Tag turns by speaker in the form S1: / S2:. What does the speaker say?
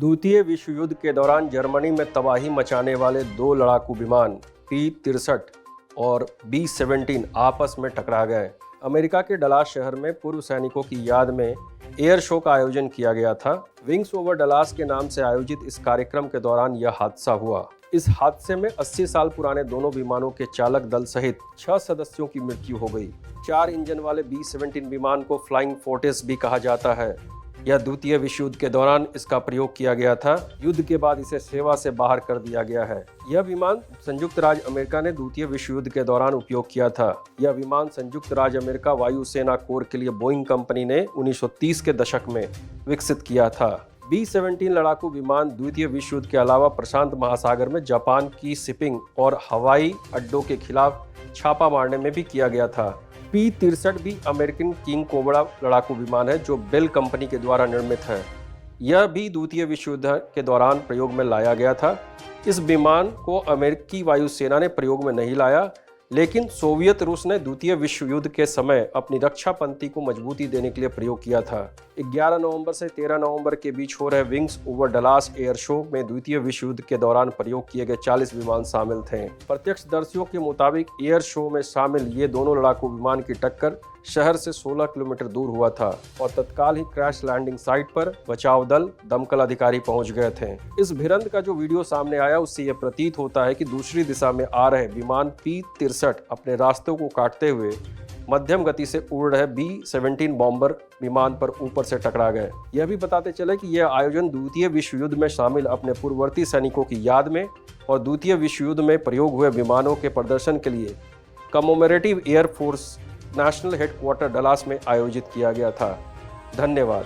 S1: द्वितीय विश्व युद्ध के दौरान जर्मनी में तबाही मचाने वाले दो लड़ाकू विमान P-63 और B-17 आपस में टकरा गए। अमेरिका के डलास शहर में पूर्व सैनिकों की याद में एयर शो का आयोजन किया गया था। विंग्स ओवर डलास के नाम से आयोजित इस कार्यक्रम के दौरान यह हादसा हुआ। इस हादसे में 80 साल पुराने दोनों विमानों के चालक दल सहित 6 सदस्यों की मृत्यु हो गई। 4 इंजन वाले B-17 विमान को फ्लाइंग फोर्टिस भी कहा जाता है। यह द्वितीय विश्व युद्ध के दौरान इसका प्रयोग किया गया था। युद्ध के बाद इसे सेवा से बाहर कर दिया गया है। यह विमान संयुक्त राज्य अमेरिका ने द्वितीय विश्व युद्ध के दौरान उपयोग किया था। यह विमान संयुक्त राज्य अमेरिका वायुसेना कोर के लिए बोइंग कंपनी ने 1930 के दशक में विकसित किया था। B-17 लड़ाकू विमान द्वितीय विश्व युद्ध के अलावा प्रशांत महासागर में जापान की शिपिंग और हवाई अड्डों के खिलाफ छापा मारने में भी किया गया था। P-63 भी अमेरिकन किंग कोबरा लड़ाकू विमान है जो बेल कंपनी के द्वारा निर्मित है। यह भी द्वितीय विश्व युद्ध के दौरान प्रयोग में लाया गया था। इस विमान को अमेरिकी वायुसेना ने प्रयोग में नहीं लाया, लेकिन सोवियत रूस ने द्वितीय विश्व युद्ध के समय अपनी रक्षा पंक्ति को मजबूती देने के लिए प्रयोग किया था। 11 नवंबर से 13 नवंबर के बीच हो रहे wings over Dallas air show में द्वितीय विश्व युद्ध के दौरान प्रयोग किए गए 40 विमान शामिल थे। प्रत्यक्षदर्शियों के मुताबिक एयर शो में शामिल ये दोनों लड़ाकू विमान की टक्कर शहर से 16 किलोमीटर दूर हुआ था और तत्काल ही क्रैश लैंडिंग साइट पर बचाव दल, दमकल अधिकारी पहुंच गए थे। इस भिड़ंत का जो वीडियो सामने आया उससे यह प्रतीत होता है कि दूसरी दिशा में आ रहे विमान P-63 अपने रास्तों को काटते हुए मध्यम गति से उड़ रहे B-17 बॉम्बर विमान पर ऊपर से टकरा गए। यह भी बताते चले कि यह आयोजन द्वितीय विश्व युद्ध में शामिल अपने पूर्ववर्ती सैनिकों की याद में और द्वितीय विश्व युद्ध में प्रयोग हुए विमानों के प्रदर्शन के लिए commemorative air force national headquarter Dallas में आयोजित किया गया था। धन्यवाद।